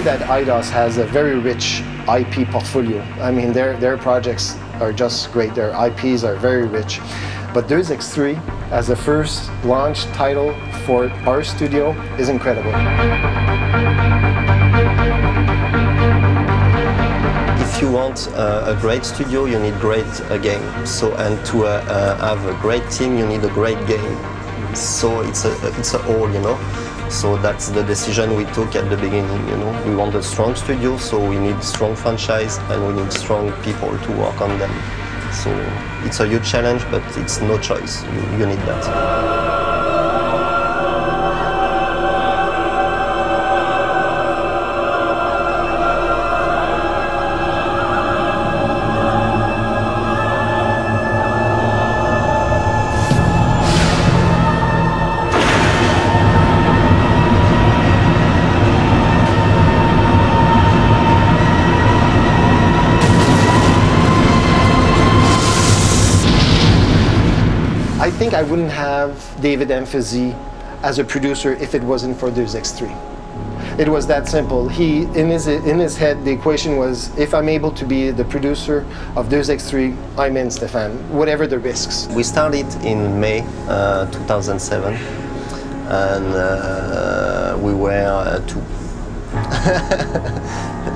that IDOS has a very rich IP portfolio. I mean, their projects are just great. Their IPs are very rich. But Deus Ex 3, as the first launch title for our studio, is incredible. If you want a great studio, you need great game. So, and to have a great team, you need a great game. So it's a whole, you know. So that's the decision we took at the beginning, you know. We want a strong studio, so we need strong franchise and we need strong people to work on them. So it's a huge challenge, but it's no choice. You need that. I think I wouldn't have David Emphazy as a producer if it wasn't for Deus Ex 3. It was that simple. In his head, the equation was, if I'm able to be the producer of Deus Ex 3, I'm in, Stéphane, whatever the risks. We started in May 2007, and we were two.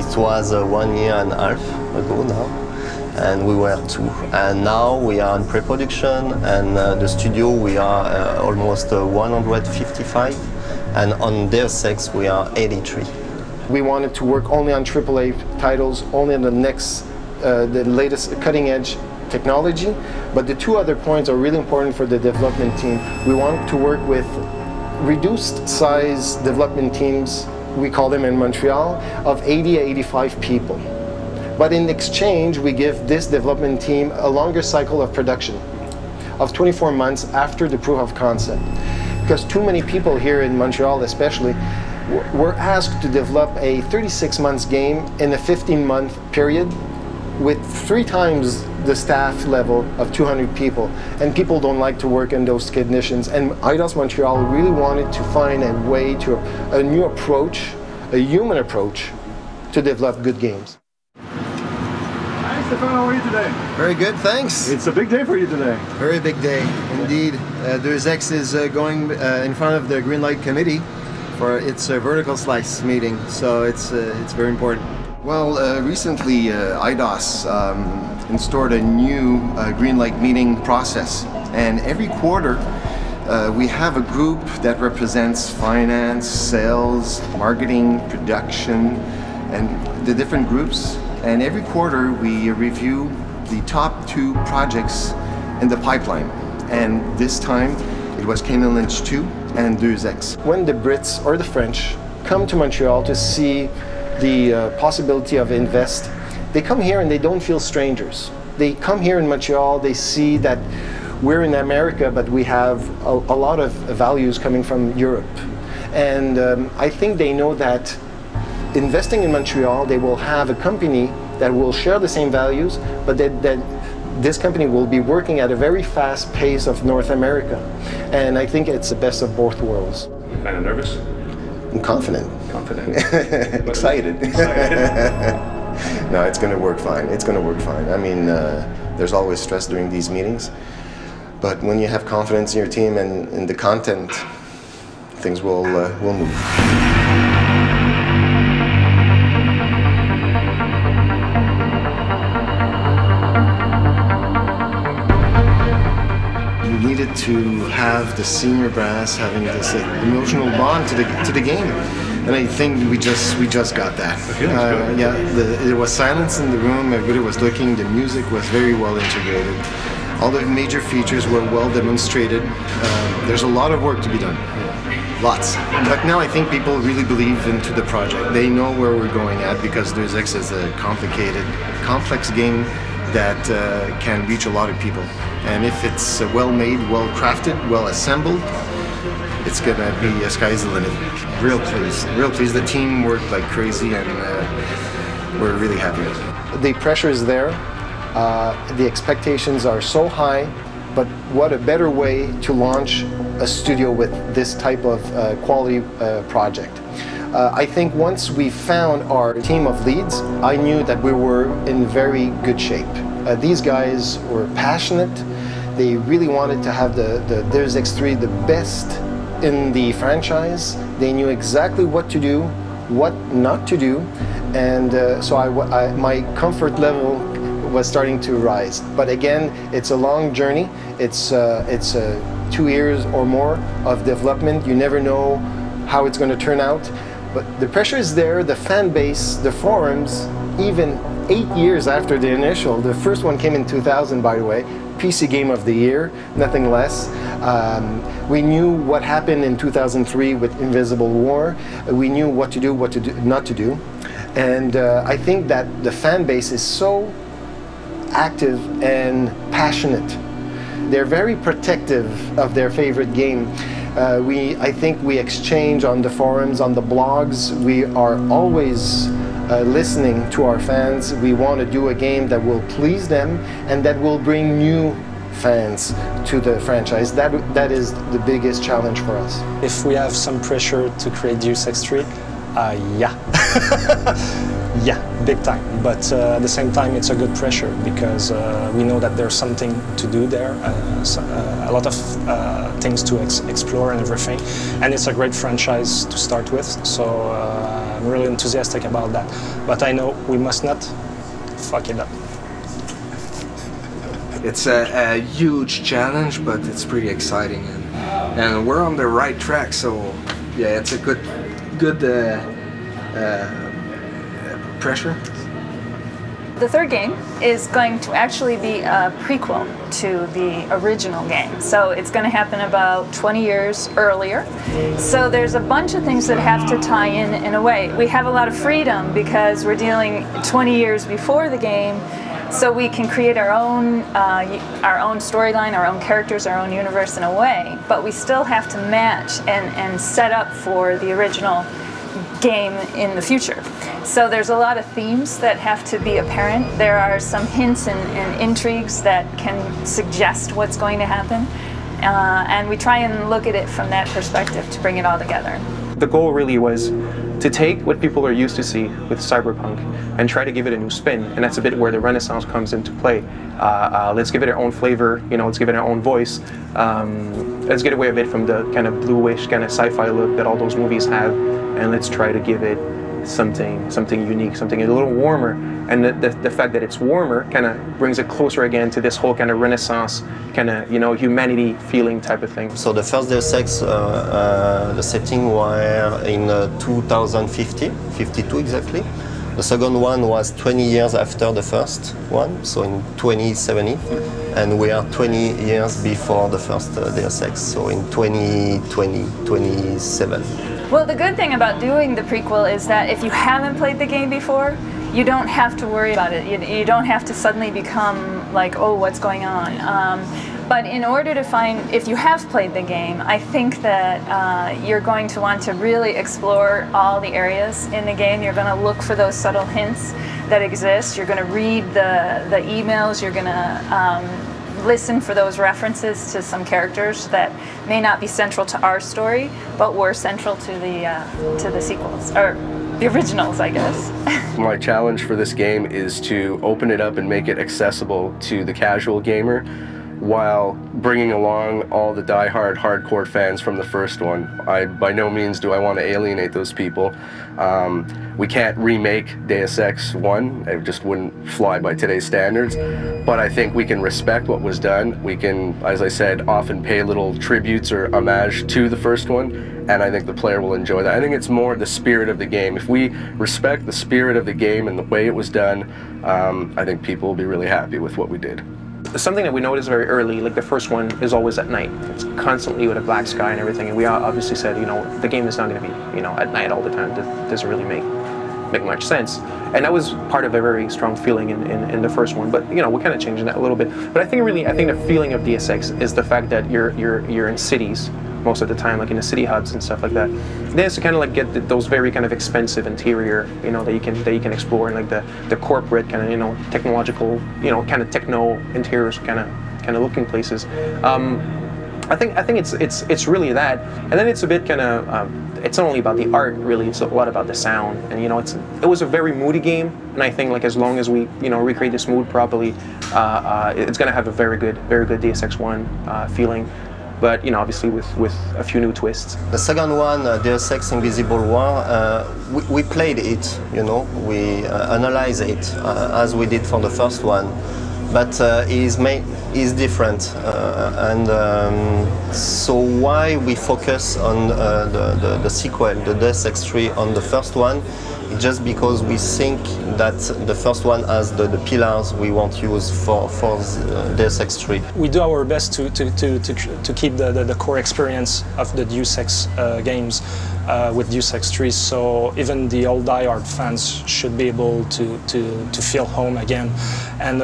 It was 1 year and a half ago now. And we were two. And now we are in pre-production, and the studio we are almost 155, and on Deus Ex we are 83. We wanted to work only on AAA titles, only on the latest cutting-edge technology. But the two other points are really important for the development team. We want to work with reduced size development teams, we call them in Montreal, of 80 to 85 people. But in exchange, we give this development team a longer cycle of production, of 24 months after the proof of concept. Because too many people here in Montreal especially were asked to develop a 36 months game in a 15-month period with 3 times the staff level of 200 people. And people don't like to work in those conditions. And IDOS Montreal really wanted to find a way to, a new approach, a human approach, to develop good games. Stéphane, how are you today? Very good, thanks. It's a big day for you today. Very big day, indeed. Deus Ex is going in front of the Green Light Committee for its vertical slice meeting, so it's very important. Well, recently IDOS installed a new Green Light meeting process, and every quarter we have a group that represents finance, sales, marketing, production, and the different groups. And every quarter we review the top 2 projects in the pipeline. And this time it was Kane & Lynch 2 and Deus Ex. When the Brits or the French come to Montreal to see the possibility of invest, they come here and they don't feel strangers. They come here in Montreal, they see that we're in America, but we have a lot of values coming from Europe. And I think they know that investing in Montreal, they will have a company that will share the same values, but that this company will be working at a very fast pace of North America. And I think it's the best of both worlds. Kind of nervous? I'm confident. Confident. Excited. No, it's going to work fine. It's going to work fine. I mean, there's always stress during these meetings, but when you have confidence in your team and in the content, things will move. Needed to have the senior brass having this emotional bond to the game, and I think we just got that. Yeah, there was silence in the room. Everybody was looking. The music was very well integrated. All the major features were well demonstrated. There's a lot of work to be done, lots. But now I think people really believe into the project. They know where we're going at because Deus Ex is a complicated, complex game that can reach a lot of people. And if it's well made, well crafted, well assembled, it's gonna be sky's the limit. Real pleased. The team worked like crazy, and we're really happy with it. The pressure is there. The expectations are so high, but what a better way to launch a studio with this type of quality project. I think once we found our team of leads, I knew that we were in very good shape. These guys were passionate. They really wanted to have the Deus Ex 3 the best in the franchise. They knew exactly what to do, what not to do, and so my comfort level was starting to rise. But again, it's a long journey. It's 2 years or more of development. You never know how it's going to turn out. But the pressure is there, the fan base, the forums, even 8 years after the initial. The first one came in 2000, by the way. PC Game of the Year, nothing less. We knew what happened in 2003 with Invisible War. We knew what to do, not to do. And I think that the fan base is so active and passionate. They're very protective of their favorite game. I think we exchange on the forums, on the blogs. We are always listening to our fans. We want to do a game that will please them and that will bring new fans to the franchise. That is the biggest challenge for us. If we have some pressure to create Deus Ex 3, yeah. Yeah, big time. But at the same time, it's a good pressure because we know that there's something to do there, a lot of things to explore and everything. And it's a great franchise to start with, so I'm really enthusiastic about that. But I know we must not fuck it up. It's a huge challenge, but it's pretty exciting, and we're on the right track. So yeah, it's a good pressure. The third game is going to actually be a prequel to the original game. So it's going to happen about 20 years earlier. So there's a bunch of things that have to tie in a way. We have a lot of freedom because we're dealing 20 years before the game. So we can create our own storyline, our own characters, our own universe in a way, but we still have to match and set up for the original game in the future. So there's a lot of themes that have to be apparent. There are some hints and intrigues that can suggest what's going to happen. And we try and look at it from that perspective to bring it all together. The goal really was to take what people are used to see with cyberpunk and try to give it a new spin, and that's a bit where the Renaissance comes into play. Let's give it our own flavor, let's give it our own voice. Let's get away a bit from the kind of bluish, kind of sci-fi look that all those movies have, and let's try to give it something unique, something a little warmer. And the fact that it's warmer kind of brings it closer again to this whole kind of Renaissance, kind of humanity feeling type of thing. So the first Deus Ex, the setting were in 2050, 52 exactly. The second one was 20 years after the first one, so in 2070. And we are 20 years before the first Deus Ex, so in 2027. Well, the good thing about doing the prequel is that if you haven't played the game before, you don't have to worry about it. You don't have to suddenly become like, oh, what's going on? But in order to find, if you have played the game, I think that you're going to want to really explore all the areas in the game. You're going to look for those subtle hints that exist. You're going to read the emails. You're going to listen for those references to some characters that may not be central to our story, but were central to the sequels, or the originals, I guess. My challenge for this game is to open it up and make it accessible to the casual gamer while bringing along all the die-hard hardcore fans from the first one. By no means do I want to alienate those people. We can't remake Deus Ex 1, it just wouldn't fly by today's standards, but I think we can respect what was done. We can, as I said, often pay little tributes or homage to the first one, and I think the player will enjoy that. I think it's more the spirit of the game. If we respect the spirit of the game and the way it was done, I think people will be really happy with what we did. Something that we noticed very early, like the first one is always at night. It's constantly with a black sky and everything, and we obviously said, the game is not going to be, at night all the time. That doesn't really make much sense. And that was part of a very strong feeling in the first one, but we're kind of changing that a little bit. But I think the feeling of Deus Ex is the fact that you're in cities most of the time, like in the city hubs and stuff like that. Then it's to kind of like get those very kind of expensive interior, that you can explore, and like the corporate kind of technological, kind of techno interiors, kind of looking places. I think it's really that, and then it's a bit kind of it's not only about the art, really, it's a lot about the sound. And, you know, it was a very moody game, and I think, like, as long as we, you know, recreate this mood properly, it's going to have a very good Deus Ex 1 feeling. But, you know, obviously with a few new twists. The second one, Deus Ex Invisible War, we played it, you know, we analyzed it as we did for the first one, but is different, so why we focus on the sequel, the Deus Ex 3, on the first one, just because we think that the first one has the pillars we want to use for Deus Ex 3. We do our best to keep the core experience of the Deus Ex games with Deus Ex 3, so even the old die-hard fans should be able to feel home again. And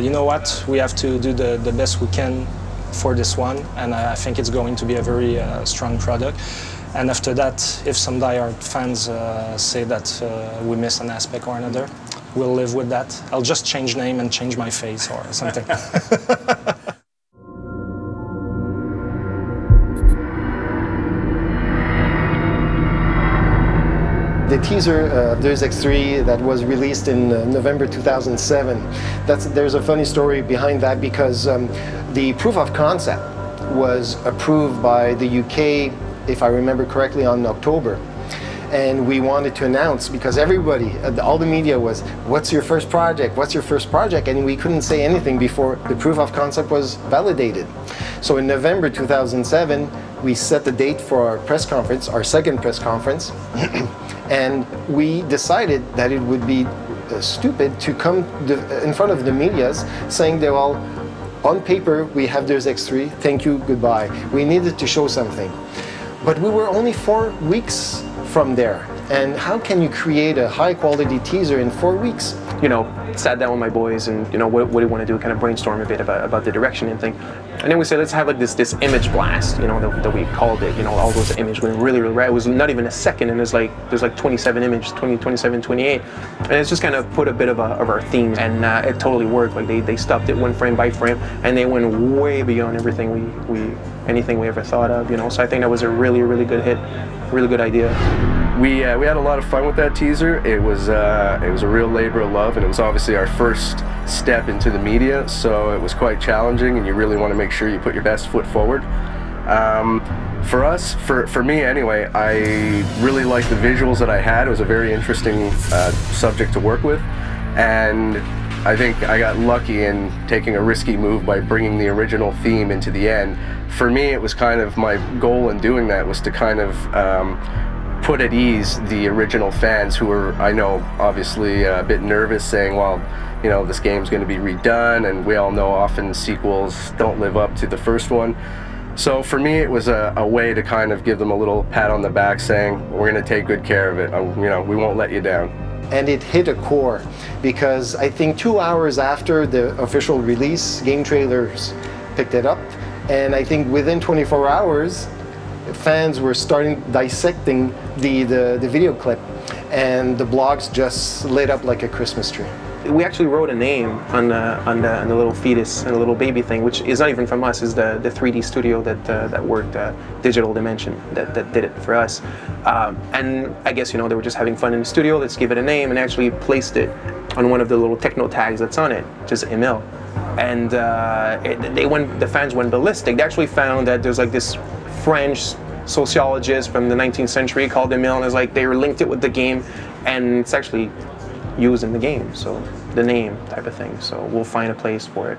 you know what? We have to do the best we can for this one, and I think it's going to be a very strong product. And after that, if some die-hard fans say that we miss an aspect or another, we'll live with that. I'll just change name and change my face or something. The teaser of Deus Ex 3 that was released in November 2007, there's a funny story behind that, because the proof of concept was approved by the UK, if I remember correctly, on October. And we wanted to announce, because everybody, all the media was, what's your first project? What's your first project? And we couldn't say anything before the proof of concept was validated. So in November 2007, we set the date for our press conference, our second press conference. And we decided that it would be stupid to come in front of the medias saying that, well, on paper we have Deus Ex 3, thank you, goodbye. We needed to show something. But we were only 4 weeks from there. And how can you create a high quality teaser in 4 weeks? You know, sat down with my boys and, you know, what do you want to do? Kind of brainstorm a bit about the direction and thing. And then we said, let's have like this image blast, you know, that we called it, you know, all those images went really right. It was not even a second, and there's like 27 images, 27, 28. And it's just kind of put a bit of our themes, and it totally worked. Like they stopped it one frame by frame, and they went way beyond everything anything we ever thought of, you know. So I think that was a really good hit, really good idea. We had a lot of fun with that teaser. It was a real labor of love, and it was obviously our first step into the media, so it was quite challenging, and you really want to make sure you put your best foot forward. For us, for me anyway, I really liked the visuals that I had. It was a very interesting subject to work with, and I think I got lucky in taking a risky move by bringing the original theme into the end. For me, it was kind of my goal in doing that was to kind of put at ease the original fans who were, I know, obviously a bit nervous, saying, well, you know, this game's going to be redone, and we all know often sequels don't live up to the first one. So for me, it was a way to kind of give them a little pat on the back, saying, we're going to take good care of it, you know, we won't let you down. And it hit a core, because I think 2 hours after the official release, game trailers picked it up, and I think within 24 hours, fans were starting dissecting the video clip, and the blogs just lit up like a Christmas tree. We actually wrote a name on the little fetus and the little baby thing, which is not even from us. Is the 3D studio that worked, Digital Dimension, that did it for us. And I guess, you know, they were just having fun in the studio. Let's give it a name, and actually placed it on one of the little techno tags that's on it, just Emil. And the fans went ballistic. They actually found that there's like this French sociologist from the 19th century called Emil, and it's like they linked it with the game, and it's actually used in the game, so the name type of thing. So we'll find a place for it.